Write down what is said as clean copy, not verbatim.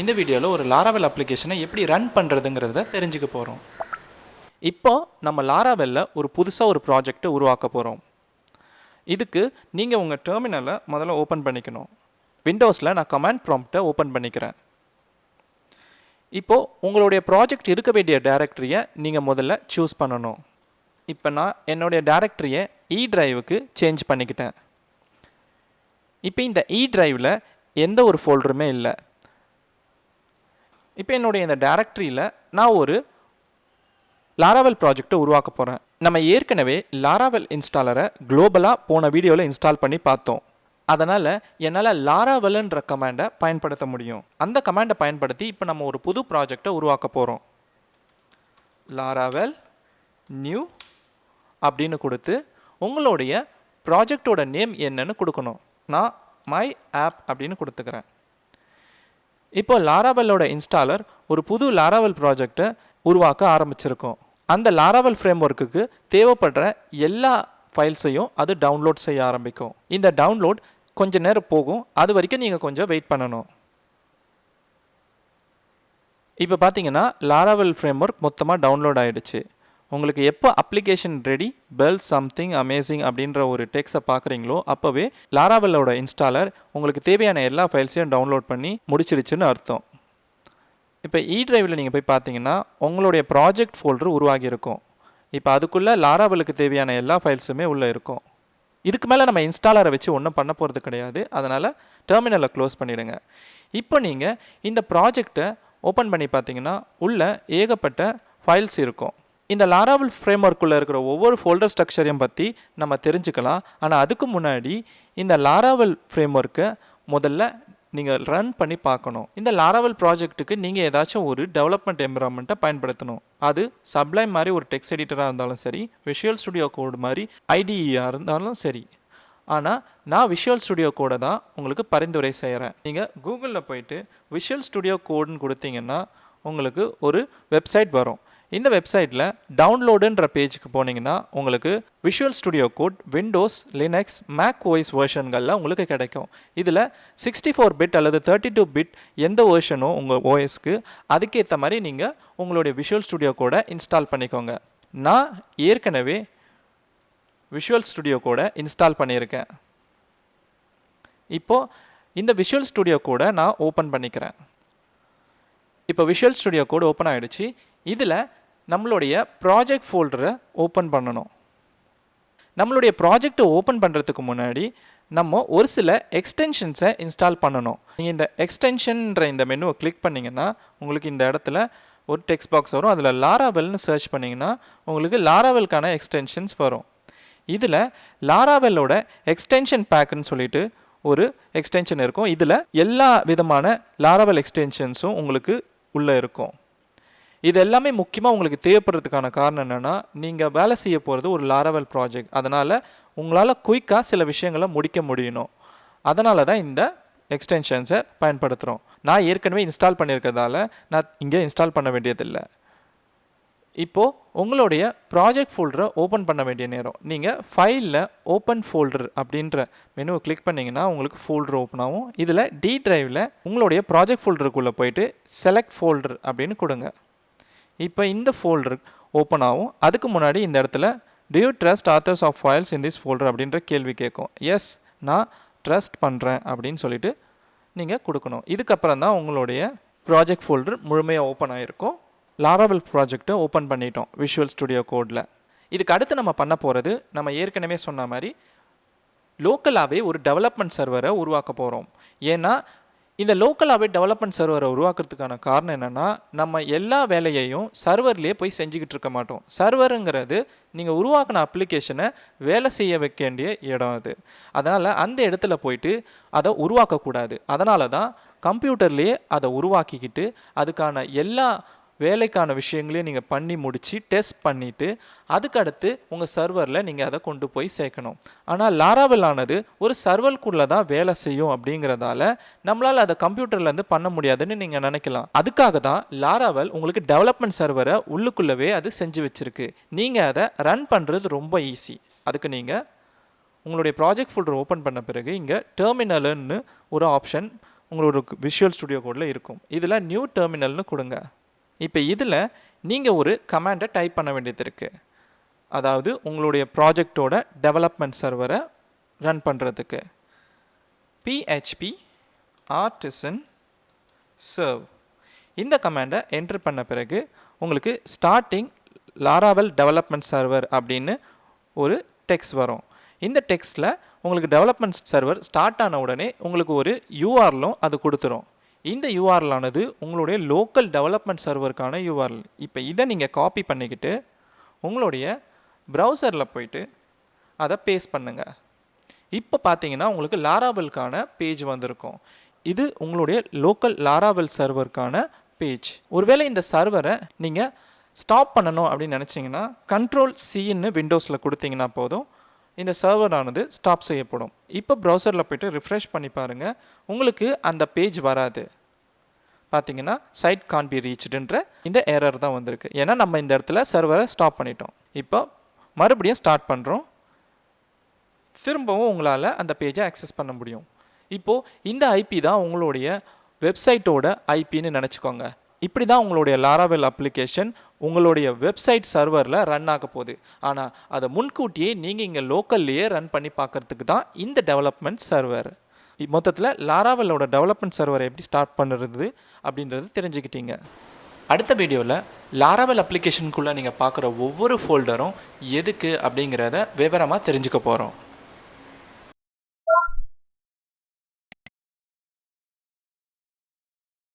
இந்த வீடியோவில் ஒரு லாராவெல் அப்ளிகேஷனை எப்படி ரன் பண்ணுறதுங்கிறத தெரிஞ்சுக்க போகிறோம். இப்போ நம்ம லாராவெல்ல ஒரு புதுசாக ஒரு ப்ராஜெக்டை உருவாக்க போகிறோம். இதுக்கு நீங்கள் உங்கள் டெர்மினலை முதல்ல ஓப்பன் பண்ணிக்கணும். விண்டோஸில் நான் கமாண்ட் ப்ராம்ப்டை ஓப்பன் பண்ணிக்கிறேன். இப்போது உங்களுடைய ப்ராஜெக்ட் இருக்க வேண்டிய டைரக்டரியை நீங்கள் முதல்ல சூஸ் பண்ணணும். இப்போ நான் என்னுடைய டைரக்டரியை இ டிரைவுக்கு சேஞ்ச் பண்ணிக்கிட்டேன். இப்போ இந்த இ டிரைவில் எந்த ஒரு ஃபோல்டருமே இல்லை. இப்போ என்னுடைய இந்த டைரக்டரியில் நான் ஒரு லாராவெல் ப்ராஜெக்டை உருவாக்க போகிறேன். நம்ம ஏற்கனவே லாராவெல் இன்ஸ்டாலரை குளோபலாக போன வீடியோவில் இன்ஸ்டால் பண்ணி பார்த்தோம். அதனால் என்னால் லாராவெல்ன்ற கமாண்டை பயன்படுத்த முடியும். அந்த கமாண்டை பயன்படுத்தி இப்போ நம்ம ஒரு புது ப்ராஜெக்டை உருவாக்க போகிறோம். லாராவெல் நியூ அப்படின்னு கொடுத்து உங்களுடைய ப்ராஜெக்டோட நேம் என்னன்னு கொடுக்கணும். நான் மை ஆப் அப்படின்னு கொடுத்துக்கிறேன். இப்போ லாராவெல்லோட இன்ஸ்டாலர் ஒரு புது லாராவெல் ப்ராஜெக்டை உருவாக்க ஆரம்பிச்சிருக்கோம். அந்த லாராவெல் ஃப்ரேம் ஒர்க்குக்கு தேவைப்படுற எல்லா ஃபைல்ஸையும் அது டவுன்லோட் செய்ய ஆரம்பிக்கும். இந்த டவுன்லோட் கொஞ்சம் நேரம் போகும். அது வரைக்கும் நீங்கள் கொஞ்சம் வெயிட் பண்ணணும். இப்போ பார்த்தீங்கன்னா லாராவெல் ஃப்ரேம் ஒர்க் மொத்தமாக டவுன்லோட் ஆகிடுச்சு. உங்களுக்கு எப்போ application ready bell something amazing அப்படின்ற ஒரு டெக்ஸ்ட்டை பார்க்குறீங்களோ அப்போவே லாராவெல்லோட இன்ஸ்டாலர் உங்களுக்கு தேவையான எல்லா ஃபைல்ஸையும் டவுன்லோட் பண்ணி முடிச்சிருச்சுன்னு அர்த்தம். இப்போ இ டிரைவில் நீங்கள் போய் பார்த்தீங்கன்னா உங்களுடைய ப்ராஜெக்ட் ஃபோல்டர் உருவாகி இருக்கும். இப்போ அதுக்குள்ளே லாராவெலுக்கு தேவையான எல்லா ஃபைல்ஸுமே உள்ளே இருக்கும். இதுக்கு மேலே நம்ம இன்ஸ்டாலரை வச்சு ஒன்றும் பண்ண போகிறது கிடையாது. அதனால் டெர்மினலை க்ளோஸ் பண்ணிவிடுங்க. இப்போ நீங்கள் இந்த ப்ராஜெக்டை ஓப்பன் பண்ணி பார்த்தீங்கன்னா உள்ளே ஏகப்பட்ட ஃபைல்ஸ் இருக்கும். இந்த லாராவெல் ஃப்ரேம் ஒர்க்குள்ளே இருக்கிற ஒவ்வொரு ஃபோல்டர் ஸ்ட்ரக்சரையும் பற்றி நம்ம தெரிஞ்சுக்கலாம். ஆனால் அதுக்கு முன்னாடி இந்த லாராவெல் ஃப்ரேம் ஒர்க்கை முதல்ல நீங்கள் ரன் பண்ணி பார்க்கணும். இந்த லாராவெல் ப்ராஜெக்ட்டுக்கு நீங்கள் ஏதாச்சும் ஒரு டெவலப்மெண்ட் என்விரான்மெண்ட்டை பயன்படுத்தணும். அது சப்ளைம் மாதிரி ஒரு டெக்ஸ்ட் எடிட்டராக இருந்தாலும் சரி, விஷுவல் ஸ்டுடியோ கோட் மாதிரி ஐடிஇயாக இருந்தாலும் சரி. ஆனால் நான் விஷுவல் ஸ்டுடியோ கோடை தான் உங்களுக்கு பரிந்துரை செய்கிறேன். நீங்கள் கூகுளில் போயிட்டு விஷுவல் ஸ்டுடியோ கோடுன்னு கொடுத்தீங்கன்னா உங்களுக்கு ஒரு வெப்சைட் வரும். இந்த வெப்சைட்டில் டவுன்லோடுன்ற பேஜுக்கு போனீங்கன்னா உங்களுக்கு visual studio code Windows, Linux, Mac OS வெர்ஷன்களில் உங்களுக்கு கிடைக்கும். இதில் 64 பிட் அல்லது 32 பிட் எந்த வெர்ஷனோ உங்கள் ஓஎஸ்க்கு அதுக்கேற்ற மாதிரி நீங்கள் உங்களுடைய விஷுவல் ஸ்டுடியோ கோடை இன்ஸ்டால் பண்ணிக்கோங்க. நான் ஏற்கனவே விஷுவல் ஸ்டுடியோ கோடை இன்ஸ்டால் பண்ணியிருக்கேன். இப்போது இந்த விஷுவல் ஸ்டுடியோ கோடை நான் ஓப்பன் பண்ணிக்கிறேன். இப்போ விஷுவல் ஸ்டுடியோ கோட் ஓப்பன் ஆகிடுச்சு. இதில் நம்மளுடைய ப்ராஜெக்ட் ஃபோல்டரை ஓப்பன் பண்ணணும். நம்மளுடைய ப்ராஜெக்டை ஓப்பன் பண்ணுறதுக்கு முன்னாடி நம்ம ஒரு சில எக்ஸ்டென்ஷன்ஸை இன்ஸ்டால் பண்ணணும். நீங்கள் இந்த எக்ஸ்டென்ஷன்ற இந்த மெனுவை கிளிக் பண்ணிங்கன்னா உங்களுக்கு இந்த இடத்துல ஒரு டெக்ஸ்ட் பாக்ஸ் வரும். அதில் லாராவெல்னு சர்ச் பண்ணிங்கன்னா உங்களுக்கு லாராவெல்கான எக்ஸ்டென்ஷன்ஸ் வரும். இதில் லாராவெல்லோட எக்ஸ்டென்ஷன் பேக்குன்னு சொல்லிட்டு ஒரு எக்ஸ்டென்ஷன் இருக்கும். இதில் எல்லா விதமான லாராவெல் எக்ஸ்டென்ஷன்ஸும் உங்களுக்கு உள்ளே இருக்கும். இது எல்லாமே முக்கியமாக உங்களுக்கு தேவைப்படுறதுக்கான காரணம் என்னென்னா, நீங்கள் வேலை செய்ய போகிறது ஒரு லாராவெல் ப்ராஜெக்ட். அதனால் உங்களால் குயிக்காக சில விஷயங்களை முடிக்க முடியணும். அதனால தான் இந்த எக்ஸ்டென்ஷன்ஸை பயன்படுத்துகிறோம். நான் ஏற்கனவே இன்ஸ்டால் பண்ணியிருக்கிறதால நான் இங்கே இன்ஸ்டால் பண்ண வேண்டியதில்லை. இப்போது உங்களுடைய ப்ராஜெக்ட் ஃபோல்டரை ஓப்பன் பண்ண வேண்டிய நேரம். நீங்கள் ஃபைலில் ஓப்பன் ஃபோல்டர் அப்படின்ற மெனுவை கிளிக் பண்ணிங்கன்னா உங்களுக்கு ஃபோல்டர் ஓப்பன் ஆகும். இதில் டி டிரைவில் உங்களுடைய ப்ராஜெக்ட் ஃபோல்டருக்குள்ளே போயிட்டு செலக்ட் ஃபோல்டர் அப்படின்னு கொடுங்க. இப்போ இந்த ஃபோல்டர் ஓப்பன் ஆகும். அதுக்கு முன்னாடி இந்த இடத்துல do you trust authors of files in this folder அப்படின்ற கேள்வி கேட்கும். எஸ், நான் ட்ரஸ்ட் பண்ணுறேன் அப்படின்னு சொல்லிட்டு நீங்கள் கொடுக்கணும். இதுக்கப்புறம் தான் உங்களுடைய ப்ராஜெக்ட் ஃபோல்டர் முழுமையாக ஓப்பன் ஆகிருக்கும். லாராவெல் ப்ராஜெக்டை ஓப்பன் பண்ணிட்டோம் விஷுவல் ஸ்டுடியோ கோடில். இதுக்கு அடுத்து நம்ம பண்ண போகிறது, நம்ம ஏற்கனவே சொன்ன மாதிரி லோக்கலாகவே ஒரு டெவலப்மெண்ட் சர்வரை உருவாக்க போகிறோம். ஏன்னா இந்த லோக்கலாகவே டெவலப்மெண்ட் சர்வரை உருவாக்குறதுக்கான காரணம் என்னென்னா, நம்ம எல்லா வேலையையும் சர்வர்லேயே போய் செஞ்சுக்கிட்டு இருக்க மாட்டோம். சர்வருங்கிறது நீங்கள் உருவாக்கின அப்ளிகேஷனை வேலை செய்ய வைக்க வேண்டிய இடம் அது. அதனால் அந்த இடத்துல போயிட்டு அதை உருவாக்கக்கூடாது. அதனால தான் கம்ப்யூட்டர்லேயே அதை உருவாக்கிக்கிட்டு அதுக்கான எல்லா வேலைக்கான விஷயங்களையும் நீங்கள் பண்ணி முடித்து டெஸ்ட் பண்ணிவிட்டு அதுக்கடுத்து உங்கள் சர்வரில் நீங்கள் அதை கொண்டு போய் சேர்க்கணும். ஆனால் லாராவெல் ஆனது ஒரு சர்வருக்குள்ளே தான் வேலை செய்யும். அப்படிங்கிறதால நம்மளால் அதை கம்ப்யூட்டர்லேருந்து பண்ண முடியாதுன்னு நீங்கள் நினைக்கலாம். அதுக்காக தான் லாராவெல் உங்களுக்கு டெவலப்மெண்ட் சர்வரை உள்ளுக்குள்ளவே அது செஞ்சு வச்சுருக்கு. நீங்கள் அதை ரன் பண்ணுறது ரொம்ப ஈஸி. அதுக்கு நீங்கள் உங்களுடைய ப்ராஜெக்ட் ஃபோல்டர் ஓப்பன் பண்ண பிறகு இங்கே டெர்மினல்னு ஒரு ஆப்ஷன் உங்களோட விஷுவல் ஸ்டுடியோ கோடில் இருக்கும். இதில் நியூ டெர்மினல்னு கொடுங்க. இப்போ இதில் நீங்கள் ஒரு கமாண்டை டைப் பண்ண வேண்டியது இருக்குது. அதாவது உங்களுடைய ப்ராஜெக்டோட டெவலப்மெண்ட் சர்வரை ரன் பண்ணுறதுக்கு PHP artisan serve இந்த கமாண்டை என்ட்ரு பண்ண பிறகு உங்களுக்கு ஸ்டார்டிங் Laravel டெவலப்மெண்ட் சர்வர் அப்படின்னு ஒரு டெக்ஸ்ட் வரும். இந்த டெக்ஸ்ட்டில் உங்களுக்கு டெவலப்மெண்ட் சர்வர் ஸ்டார்ட் ஆன உடனே உங்களுக்கு ஒரு யூஆர்லும் அது கொடுத்துரும். இந்த யூஆர்எல் ஆனது உங்களுடைய லோக்கல் டெவலப்மெண்ட் சர்வருக்கான யூஆர்எல். இப்போ இதை நீங்கள் காப்பி பண்ணிக்கிட்டு உங்களுடைய ப்ரௌசரில் போயிட்டு அதை பேஸ்ட் பண்ணுங்கள். இப்போ பார்த்தீங்கன்னா உங்களுக்கு லாராவெல்கான பேஜ் வந்திருக்கும். இது உங்களுடைய லோக்கல் லாராவெல் சர்வருக்கான பேஜ். ஒருவேளை இந்த சர்வரை நீங்கள் ஸ்டாப் பண்ணணும் அப்படின்னு நினச்சிங்கன்னா Ctrl+Cன்னு விண்டோஸில் கொடுத்தீங்கன்னா போதும், இந்த சர்வரானது ஸ்டாப் செய்யப்படும். இப்போ ப்ரௌசரில் போய்ட்டு ரிஃப்ரெஷ் பண்ணி பாருங்கள், உங்களுக்கு அந்த பேஜ் வராது. பார்த்தீங்கன்னா சைட் கான் பி ரீச்டுன்ற இந்த எரர் தான் வந்திருக்கு. ஏன்னா நம்ம இந்த இடத்துல சர்வரை ஸ்டாப் பண்ணிட்டோம். இப்போ மறுபடியும் ஸ்டார்ட் பண்ணுறோம். திரும்பவும் உங்களால் அந்த பேஜை ஆக்சஸ் பண்ண முடியும். இப்போது இந்த ஐபி தான் உங்களுடைய வெப்சைட்டோட ஐபின்னு நினச்சிக்கோங்க. இப்படி தான் உங்களுடைய லாராவெல் அப்ளிகேஷன் உங்களுடைய வெப்சைட் சர்வரில் ரன் ஆக போகுது. ஆனால் அதை முன்கூட்டியே நீங்கள் இங்கே லோக்கல்லையே ரன் பண்ணி பார்க்குறதுக்கு தான் இந்த டெவலப்மெண்ட் சர்வர். மொத்தத்தில் லாராவெல்லோட டெவலப்மெண்ட் சர்வரை எப்படி ஸ்டார்ட் பண்ணுறது அப்படின்றது தெரிஞ்சுக்கிட்டீங்க. அடுத்த வீடியோவில் லாராவெல் அப்ளிகேஷனுக்குள்ளே நீங்கள் பார்க்குற ஒவ்வொரு ஃபோல்டரும் எதுக்கு அப்படிங்கிறத விவரமாக தெரிஞ்சுக்க போகிறோம்.